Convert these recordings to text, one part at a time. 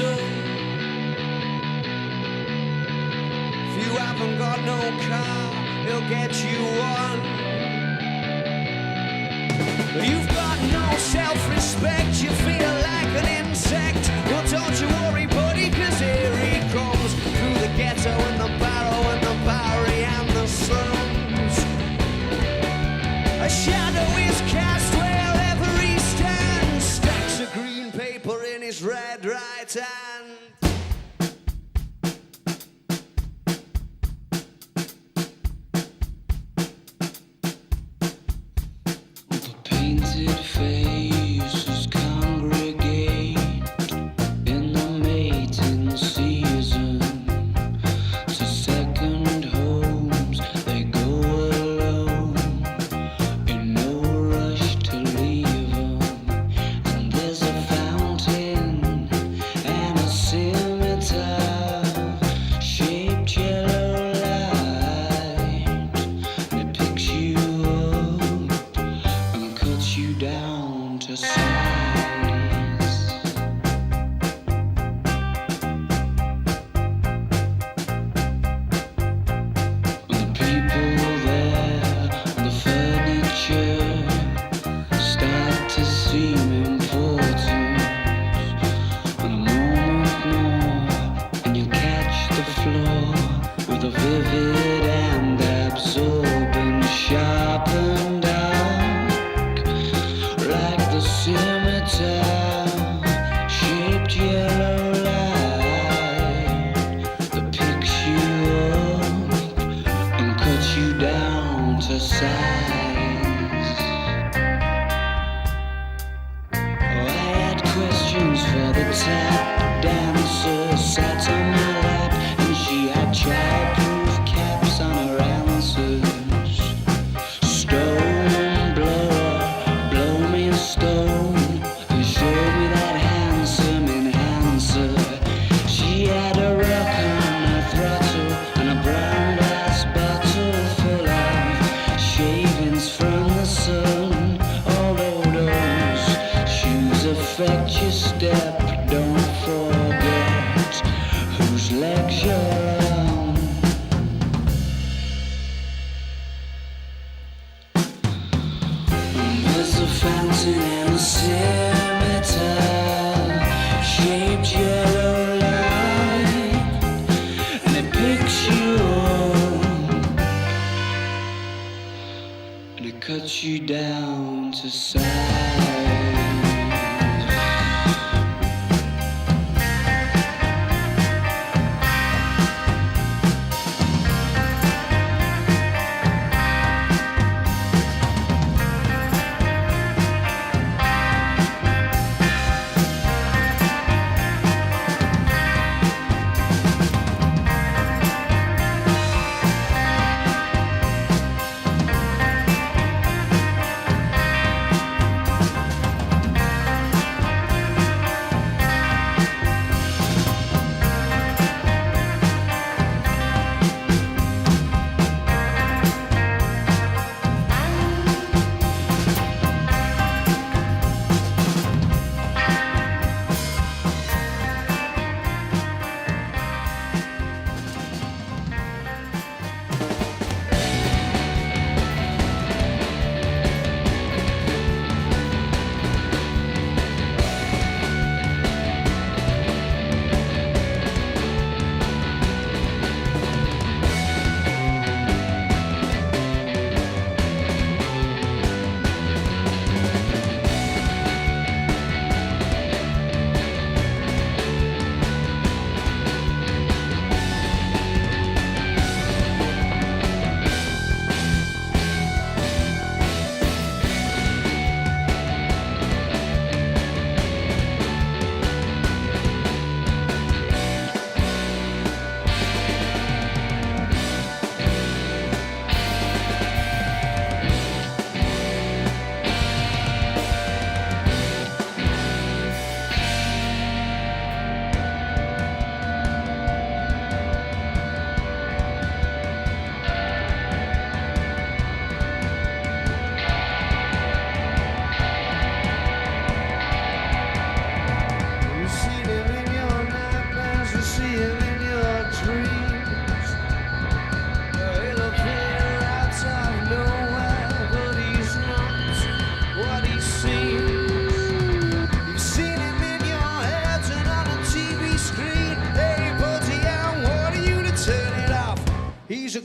so. If you haven't got no car, he'll get you one. You've got no self-respect, you feel like an insect. Well, don't you worry, buddy, 'cause here he comes through the ghetto and the barrow and the Bowery and the slums. A shadow is cast wherever he stands, stacks of green paper in his red right hand. Painted faces congregate in the mating season. To second homes they go alone, in no rush to leave 'em. And there's a fountain and a scimitar, shaped yellow light, and it picks you up and cuts you down to size. The people there, the furniture, start to seem important. And a moment more, and you catch the floor with a vivid and absorbent, sharp and dark, like the scimitar, shaped yellow light that picks you up and cuts you down to size. Oh, I had questions for the tap dancer, sat on my lap, and she had childproof caps on her answers. Stone blower, blow me a stone, and show me that handsome enhancer. She had a rock on her throttle and a brown glass bottle full of shavings from the sun. All odors, shoes affect your step. Don't forget whose legs you're on. There's a fountain and a scimitar, shaped yellow light, and it picks you up and it cuts you down to size.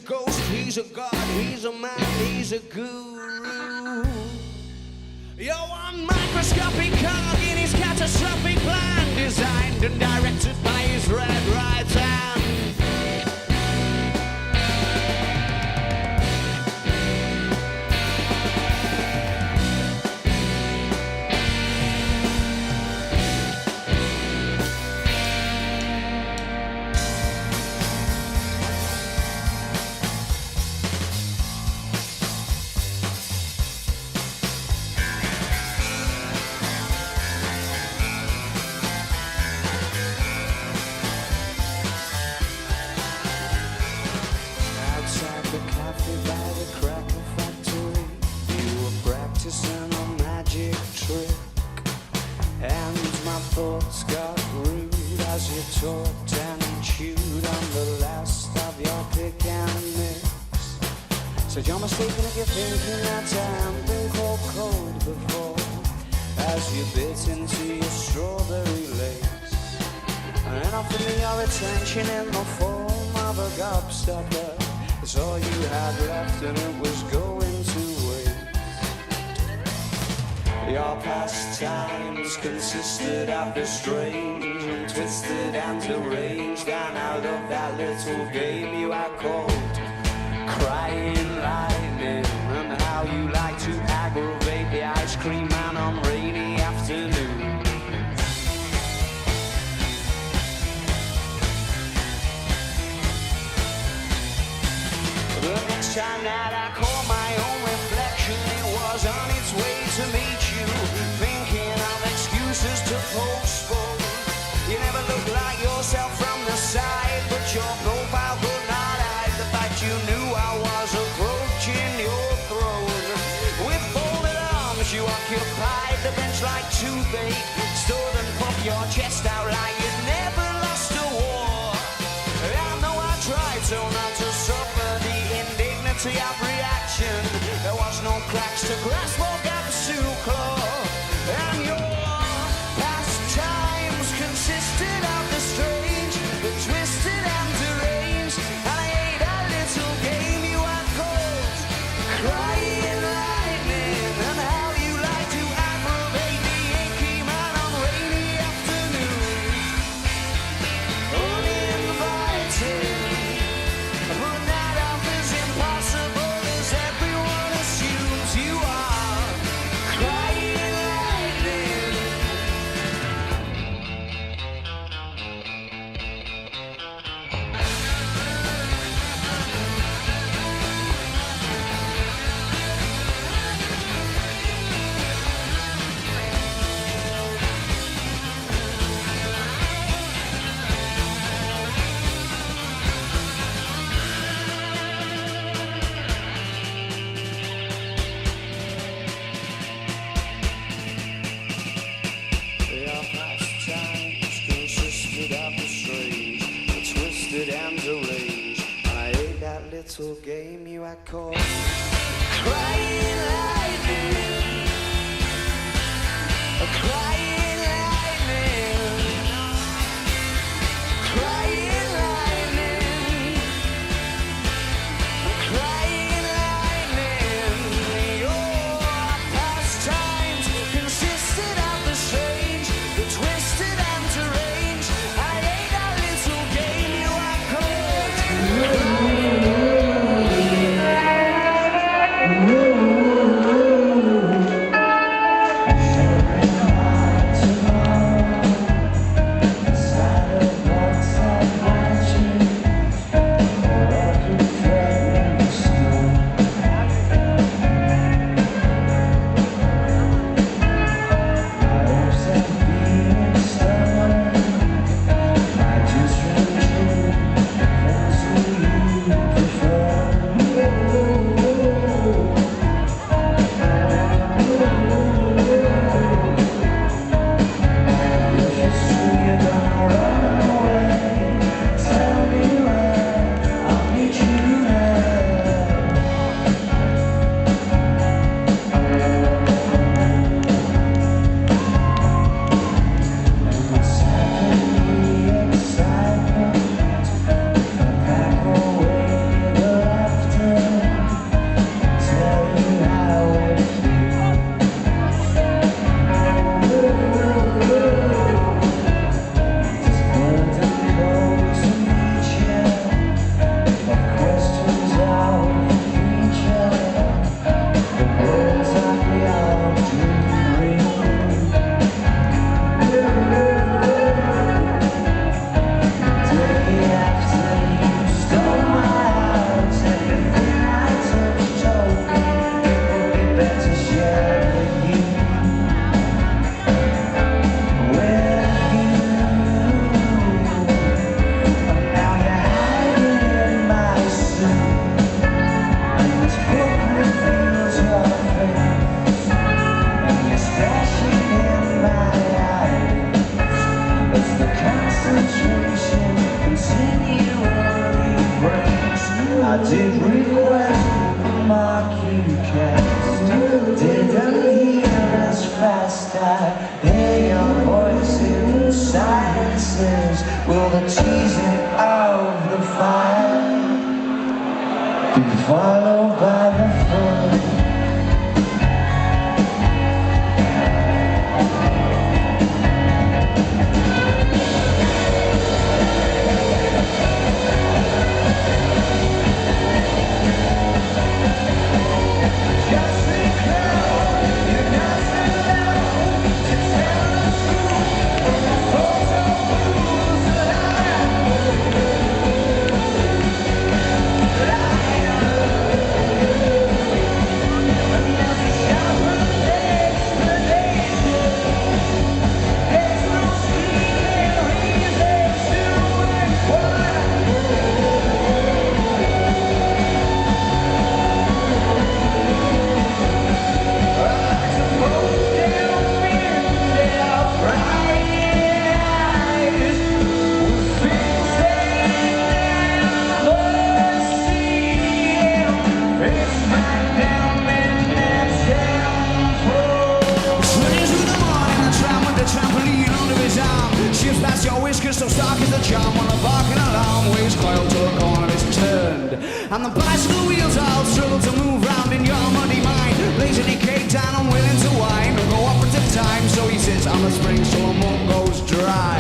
ghost, he's a god, he's a man, he's a guru. You're one microscopic cog in his catastrophic plan, designed and directed by his red right hand. Thoughts got rude as you talked and chewed on the last of your pick and mix. Said you're mistaken if you're thinking that I haven't been called cold before, as you bit into your strawberry lace, and then offered me your attention in the form of a gobstopper. It's all you had left and it was going to waste. Your pastimes consisted of the strange and twisted and deranged, and out of that little game you had called Crying Lightning, and how you like to aggravate the ice cream man on rainy afternoons. The next time that I caught my own reflection, it was on its way to meet you, thinking of excuses to postpone. You never looked like yourself from the side, but your profile could not hide the fact you knew I was approaching your throne. With folded arms you occupied the bench like toothache, stood and puffed your chest out like you'd never lost a war. I know I tried so not to suffer the indignity of reaction. There was no cracks to grasp or gaps to claw, and your pastimes consisted of the strange, the twisted and deranged, and I ate a little game you had called Crying Lightning, and how you like to aggravate the achy man on rainy afternoons. Uninvited, but not half as impossible as everyone assumes you are. Crying lightning. Your pastimes consisted of the strange, the twisted and deranged, and I ate that little game you had called Crying Lightning. Crying lightning. Crying lightning. Crying lightning. Your pastimes consisted of the strange, the twisted and deranged. I ate a little game you had called. did request the marquee cast. Didn't hear as fast I hear your voice in silences. Will the teasing of the fire be followed by the fun? So stark is the charm when the barking alarm waves coiled till the corner is turned, and the bicycle wheels all struggle to move round in your muddy mind. Lazily caked down, unwilling to whine or go operative time, so he sits on the spring till the mud goes dry.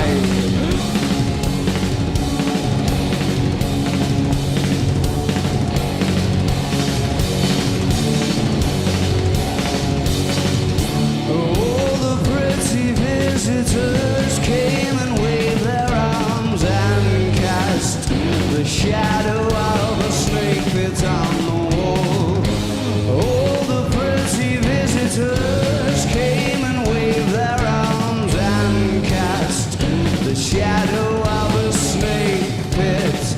Visitors came and waved their arms and cast the shadow of a snake pit on the wall. All the pretty visitors came and waved their arms and cast the shadow of a snake pit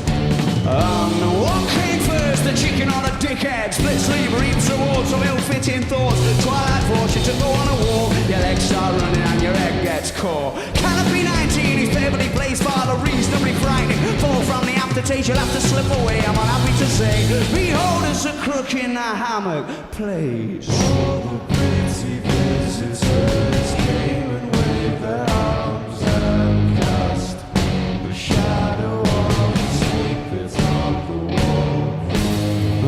on the wall. What came first, the chicken or the dickhead? Split sleeve reaps rewards of ill-fitting thoughts. Twilight fortune to go on a wall. Your legs start running and your head gets caught. Canopy 19 is favorably placed for the reasonably frightening. Fall from the aftertaste, you'll have to slip away. I'm unhappy to say, behold us a crook in a hammock place. All the pretty visitors came and waved their arms and cast the shadow of the snake pit on the wall.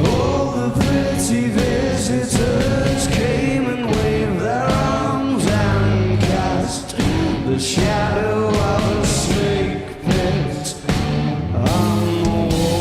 All the pretty visitors came and waved their arms and cast the shadow of a snake pit on the wall.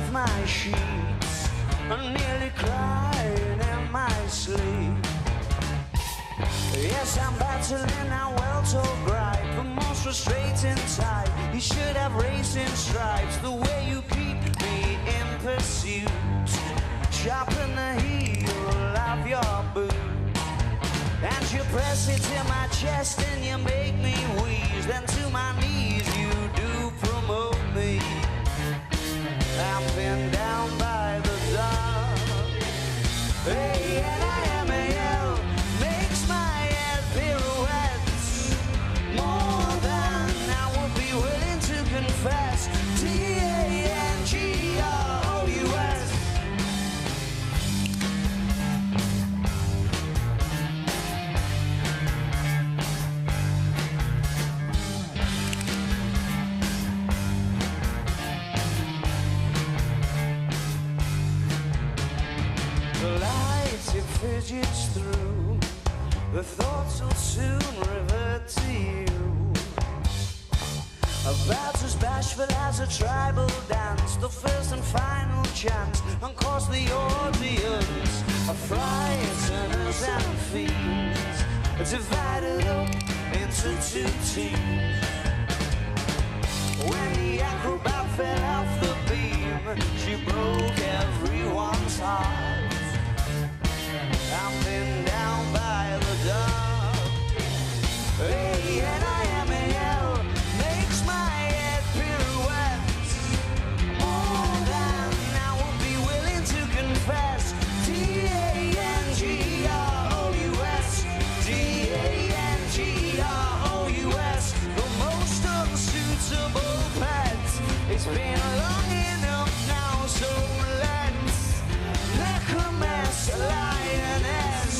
off my sheets, I'm nearly crying in my sleep. Yes, I'm battling our well-told gripe, the most frustrating type. You should have racing stripes, the way you keep me in pursuit. Sharpen the heel of your boot, and you press it to my chest and you make me wheeze. Then to my knees you do promote me. I'm pinned down by the dark. A-N-I-M-A-L makes my head pirouettes more than I would be willing to confess. D-A-N-G-R-O-U-S. The light it fidgets through, the thoughts will soon revert to you. About as bashful as a tribal dance, the first and final chance, and cause the audience of frighteners and fiends, divided up into two teams. When the acrobat fell off the beam, she broke everyone's heart. I'm pinned down by the dark. A-N-I-M-A-L makes my head pirouette more than I would be willing to confess. D-A-N-G-R-O-U-S, D-A-N-G-R-O-U-S, the most unsuitable pet. It's been long enough now, so let's make a mess, lioness.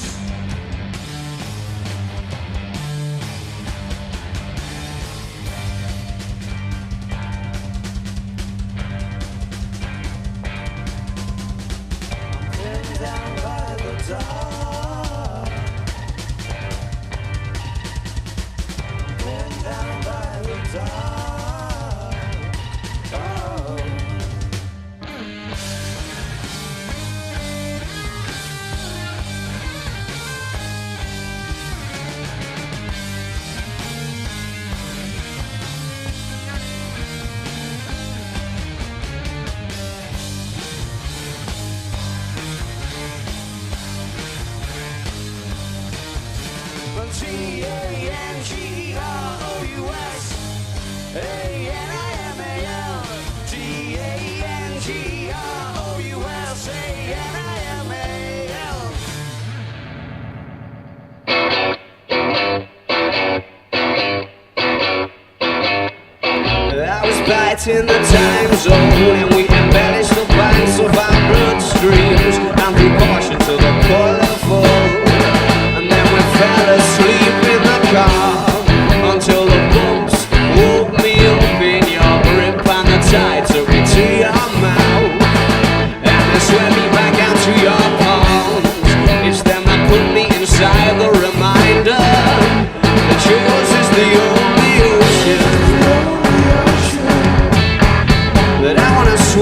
Pinned down by the dark. Pinned down by the dark. Oh. D-A-N-G-R-O-U-S, A-N-I-M-A-L, D-A-N-G-R-O-U-S, A-N-I-M-A-L. I was biting the time zone and we embellished the banks of our bloodstreams and threw caution to the colorful. And then we fell asleep in the car until the bumps woke me up in your grip and the tide took me to your mouth and they swept me back out to your palms. It's them that put me inside the reminder that yours is the only ocean that I wanna swim.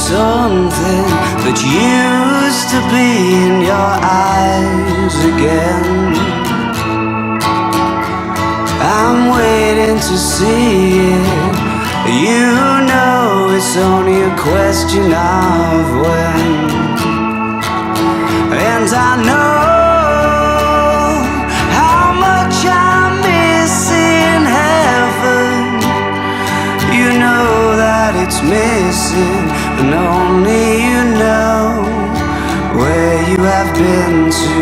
something that used to be in your eyes again. I'm waiting to see it. You know it's only a question of when. And I know how much I'm missing heaven. You know that it's missing, and only you know where you have been to.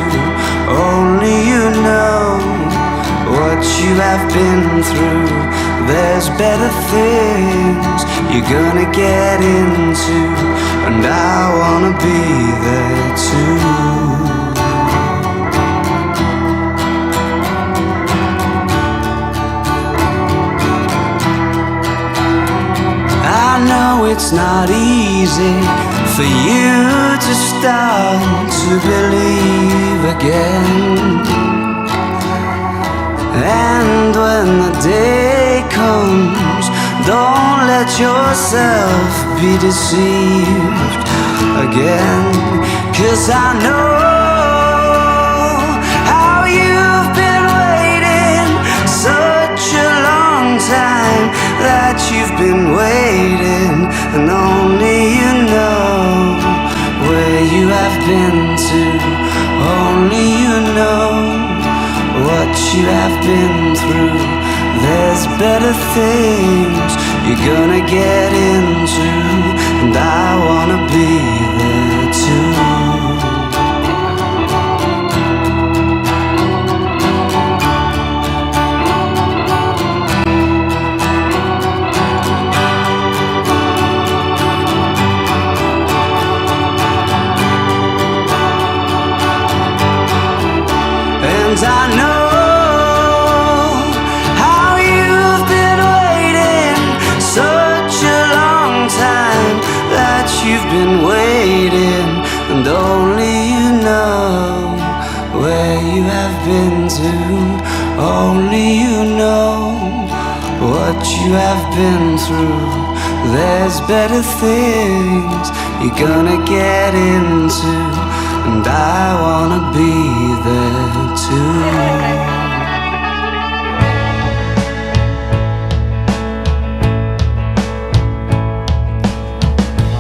Only you know what you have been through. There's better things you're gonna get into, and I wanna be there too. I know it's not easy for you to start to believe again. And when the day comes, don't let yourself be deceived again. 'Cause I know how you've been waiting such a long time, that you've been waiting, and only you know where you have been to. Only you know what you have been through. There's better things you're gonna get into, and I wanna be there too. And I know how you've been waiting such a long time, that you've been waiting, and only you know where you have been to. Only you know what you have been through. There's better things you're gonna get into, and I wanna be there too.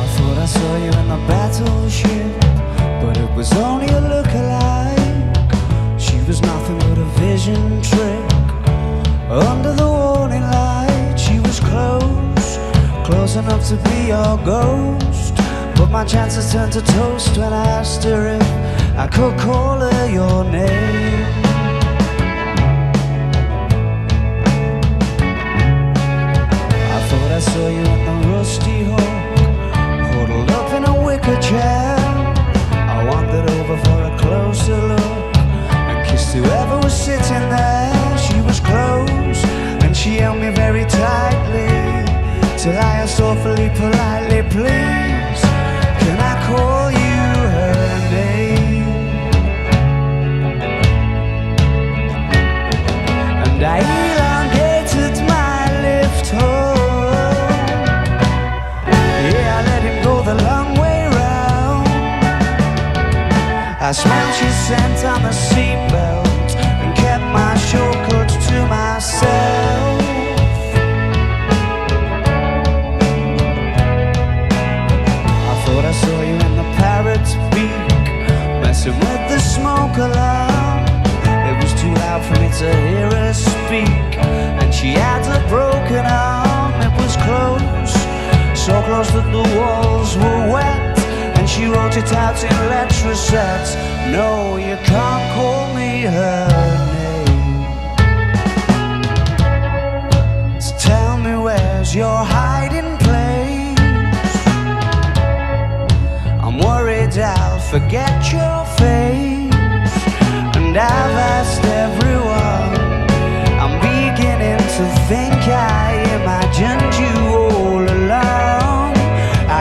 I thought I saw you in the battleship, but it was only a look-alike. She was nothing but a vision trick. Under the warning light, she was close, close enough to be your ghost. But my chances turned to toast when I asked her if I could call her your name. I thought I saw you in the rusty hall, huddled up in a wicker chair. I wandered over for a closer look and kissed whoever was sitting there. She was close and she held me very tightly, till I asked awfully politely, please, can I call you her name? And I elongated my lift home. Yeah, I let him go the long way round. I smelled his scent on the seatbelt and kept my shortcut to myself. I saw you in the parrot's beak, messing with the smoke alarm. It was too loud for me to hear her speak, and she had a broken arm. It was close, so close that the walls were wet, and she wrote it out in letter sets. No, you can't call me her name. So tell me, where's your hiding place? I'm worried I'll forget your face, and I've asked everyone. I'm beginning to think I imagined you all along.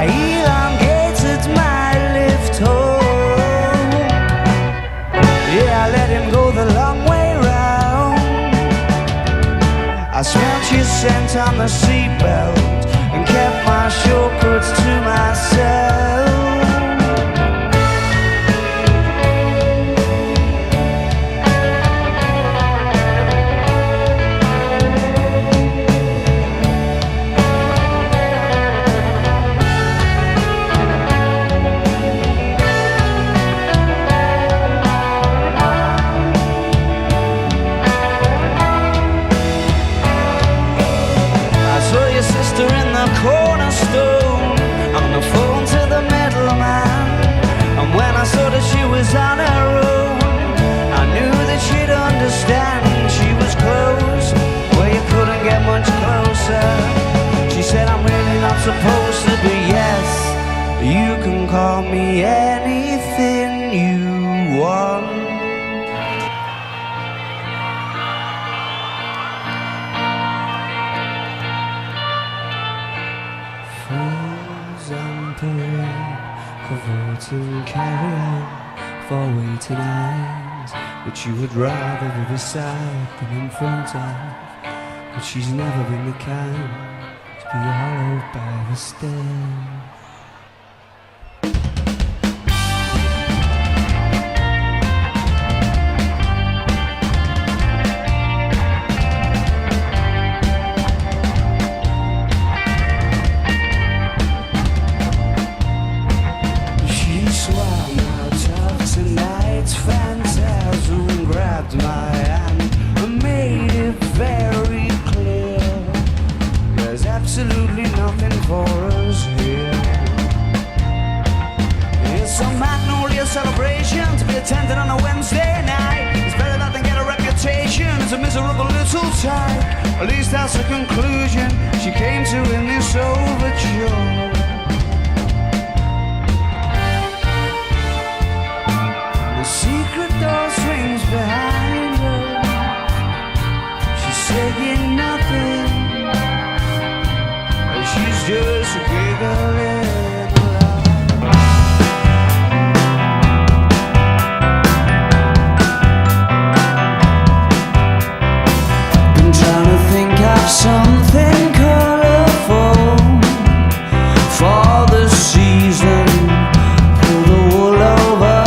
I elongated my lift home. Yeah, I let him go the long way round. I smelled your scent on the seatbelt and kept my shortcuts to my myself. Sister in the cornerstone, on the phone to the middleman. And when I saw that she was on her own, I knew that she'd understand. She was close, where you couldn't get much closer. She said, I'm really not supposed to be. Yes, you can call me anything you want. On parade, cavorting, carry on for way tonight. But you would rather be beside than in front of. But she's never been the kind to be hollowed by the stairs. Swam out of tonight's phantasm, grabbed my hand and made it very clear there's absolutely nothing for us here. It's a magnolia celebration to be attended on a Wednesday night. It's better that than get a reputation as a miserable little type. At least that's the conclusion she came to in this overture. The secret door swings behind her. She's saying nothing, she's just giggling aloud. Been trying to think of something colorful for the season. Pull the wool over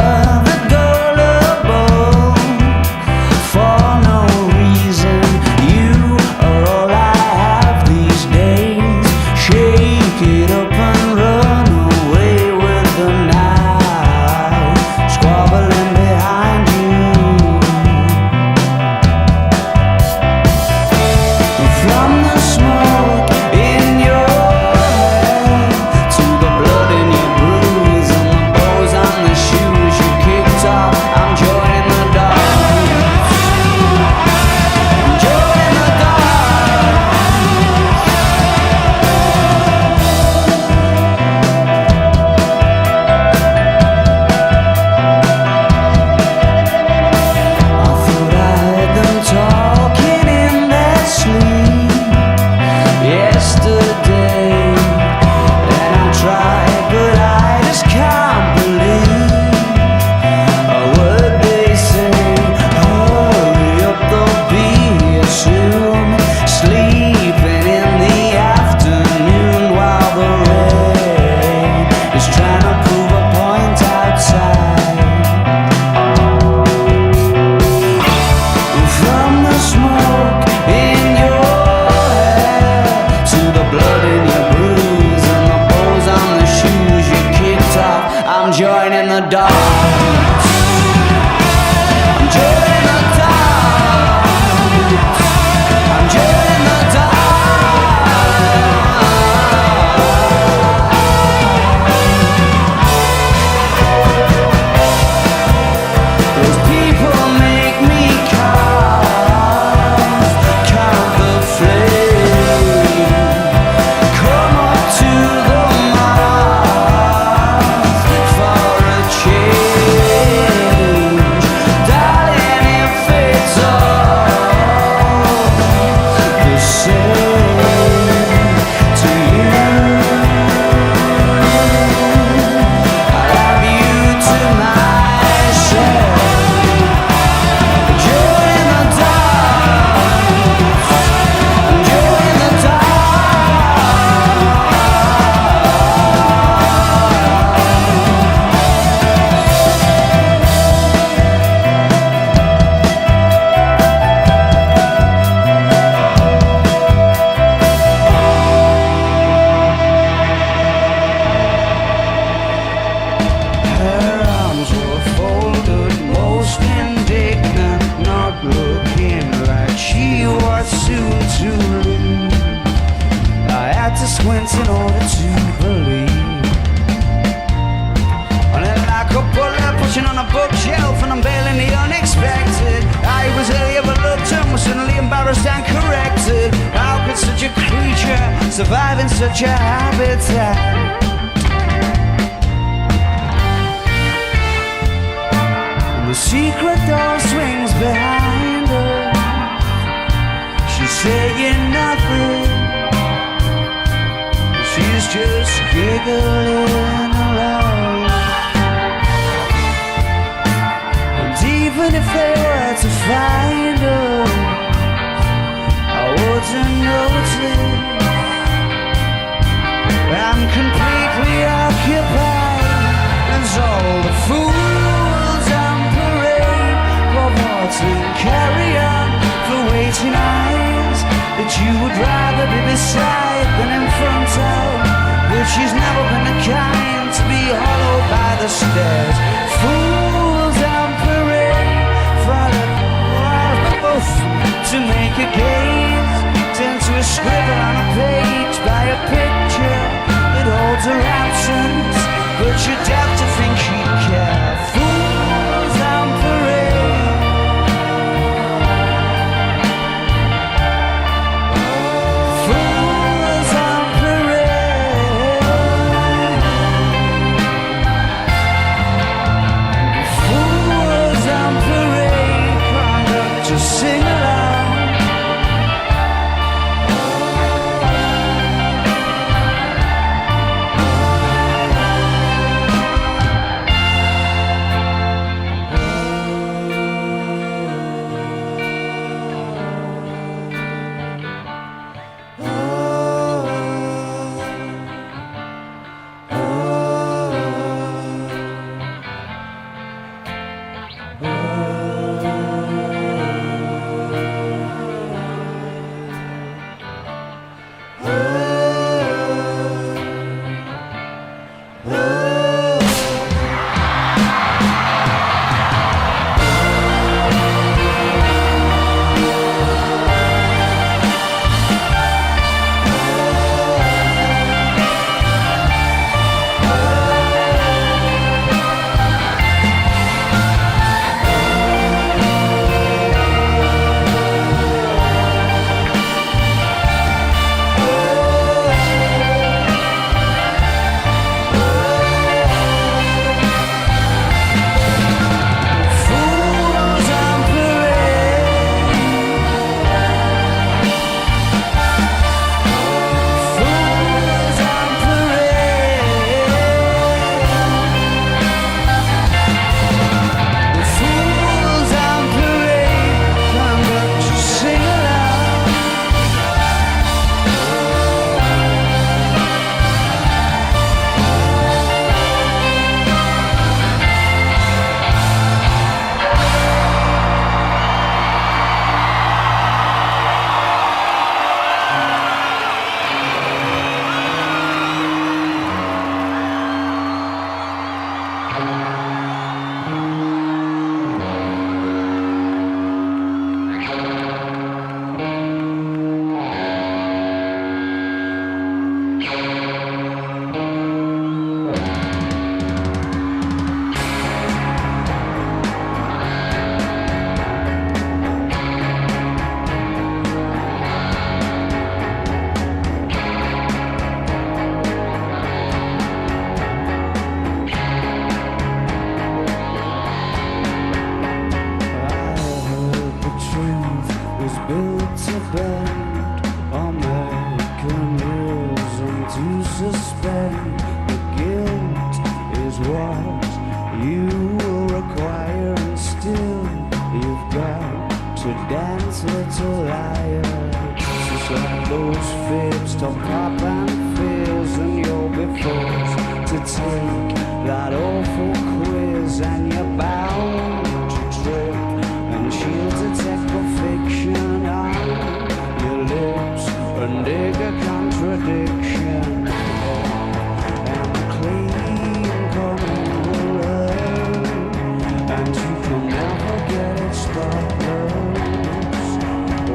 from the to leave. I had to squint in order to believe. And then like a bullet pushing on a bookshelf and unveiling the unexpected. I was earlier reluctant, was suddenly embarrassed and corrected. How could such a creature survive in such a habitat? And the secret door swings behind her. She's saying nothing. She's just giggling alone. And even if they were to find her, I wouldn't notice. I'm completely occupied. As all the fools on parade for waltzing carry on for waiting eyes that you would rather be beside than in front of. But she's never been the kind to be hollowed by the stairs. Fools on parade for the wolf to make a gaze, turn to a scribble on a page by a picture that holds her absence, but you'd have to think she'd care. Fools on parade. Sing along.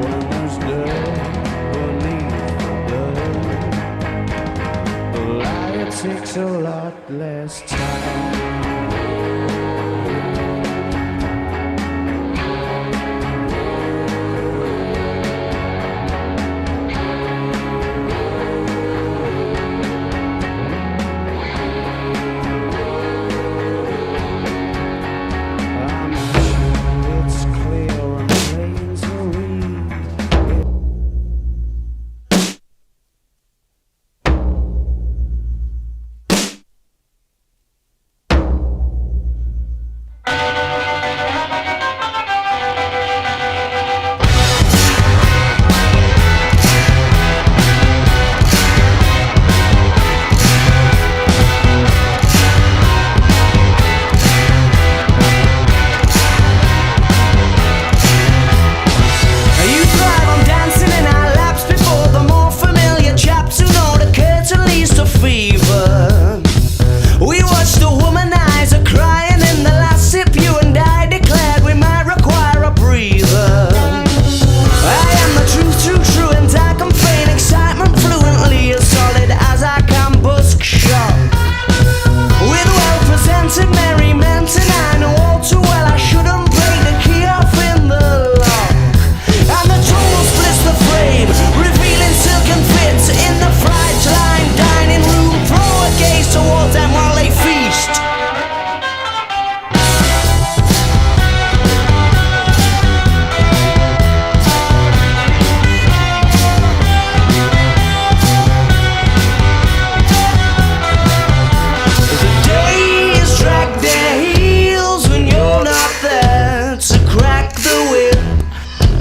When there's dirt takes a lot less time. I'm sure it's clear and plain to read. You thrive on dancing in our laps before the more familiar chaps who know the curtain leads to fever. We watched the womanizer crying in the last sip. You and I declared we might require a breather. I am the truth, true, and I can feign excitement fluently as solid as I can busk shot. With well-presented merriment, and I know all too well I shouldn't break the key off in the lock. And the total splits the frame, revealing silken fits in the fright line dining room. Throw a gaze towards them while they feast. The days drag their heels when you're not there to crack the whip.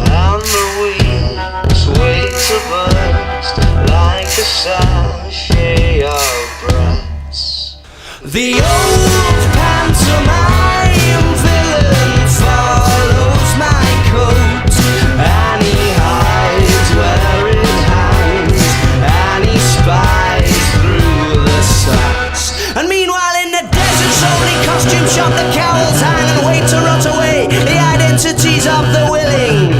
And the wings wait to burst like a sachet of brass. The old pantomime villain follows my coat, and he hides where it hangs, and he spies through the slats. And meanwhile in the desert's only costume shop, the cowls hang and wait to rot away the identities of the willing.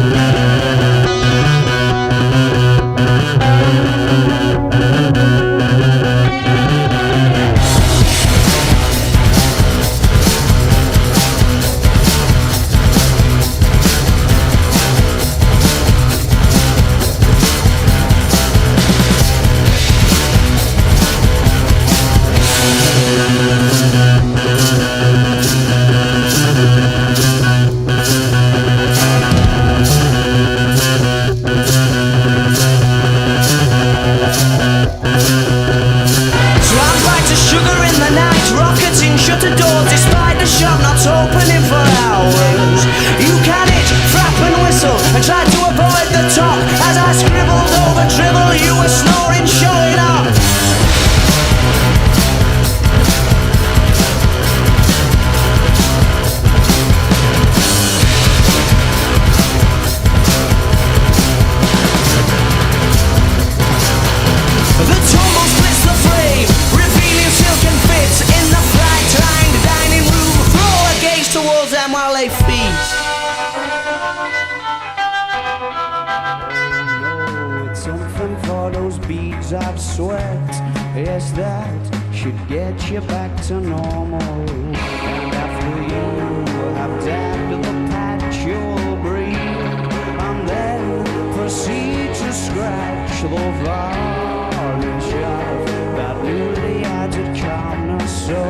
Swam back to sugar in the night, rocketing shutter doors despite the shop not opening for hours. You can itch, frap and whistle and try to avoid the talk. As I scribbled over dribble, you were snoring, showing off. The tumble splits the frame, revealing silken fits in the fright-lined dining room. Throw a gaze towards them while they feast. Oh, it's something for those beads of sweat. Yes, that should get you back to normal. And after you will have dabbed the patch, you'll breathe, and then proceed to scratch the varnish off that newly added calmness, so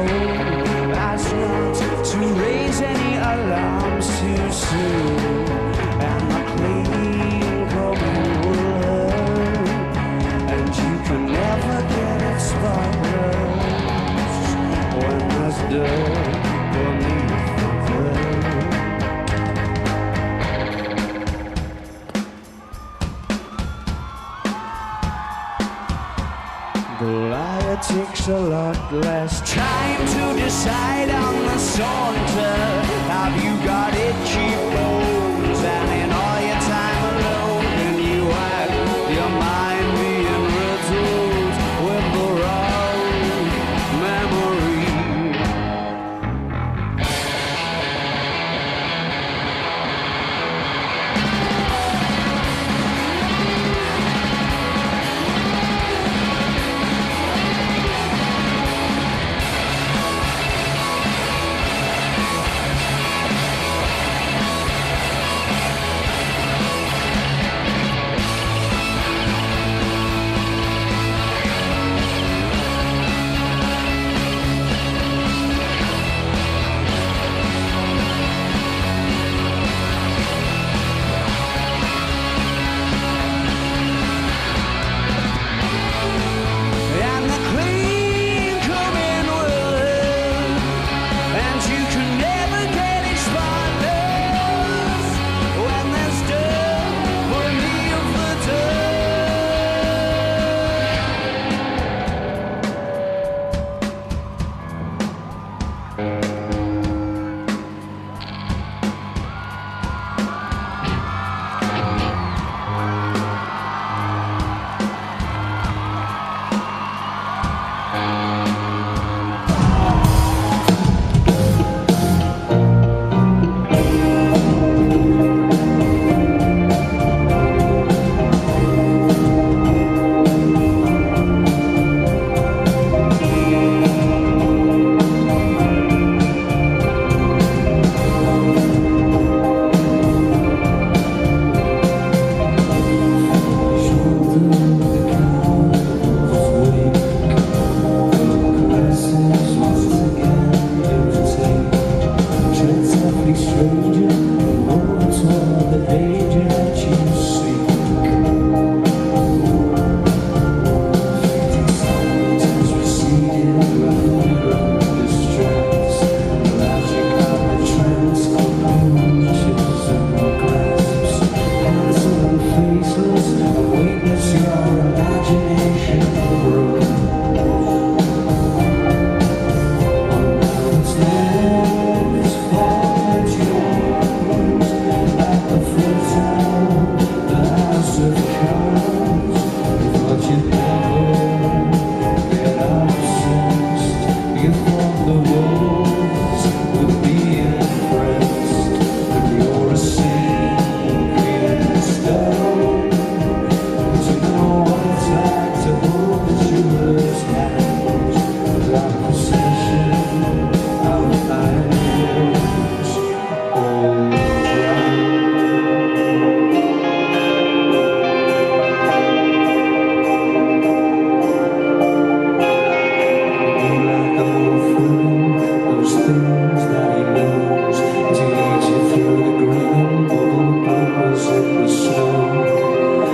as not to raise any alarms too soon. And the clean coming will hurt, and you can never get it spotless when there's dirt beneath the dirt. The liar takes a lot less time to decide on the saunter. Have you got itchy bones? And in all your time alone, can you act your mind being riddled with the wrong memory?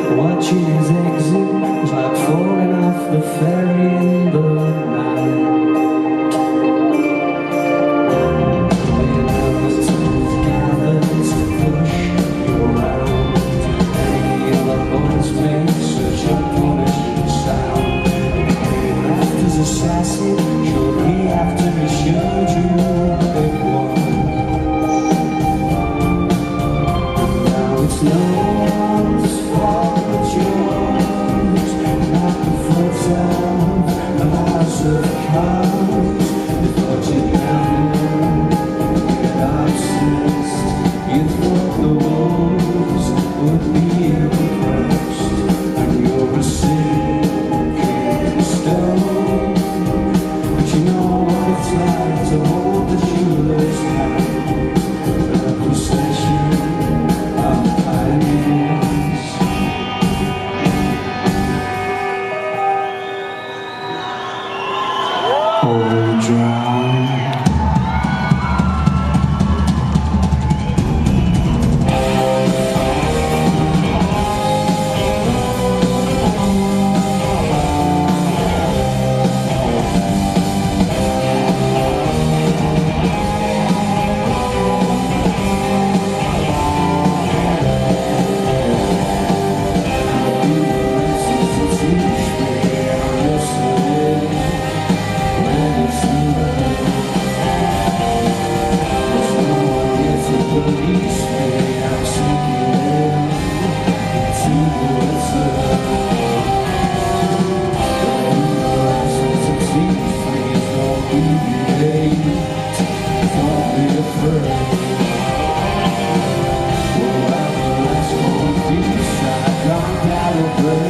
Watching his exit was like falling off the ferry in the night. Assassin, shortly after he showed you it was. And now it's no one's fault but yours. Not the foot of a house of cards. You thought you'd never get obsessed. You thought the wolves would be impressed. And you're a sinking stone. It's like to hold the shoeless hand, a procession of pioneers. Oh, drown. Well, I'm the last one piece. I got out of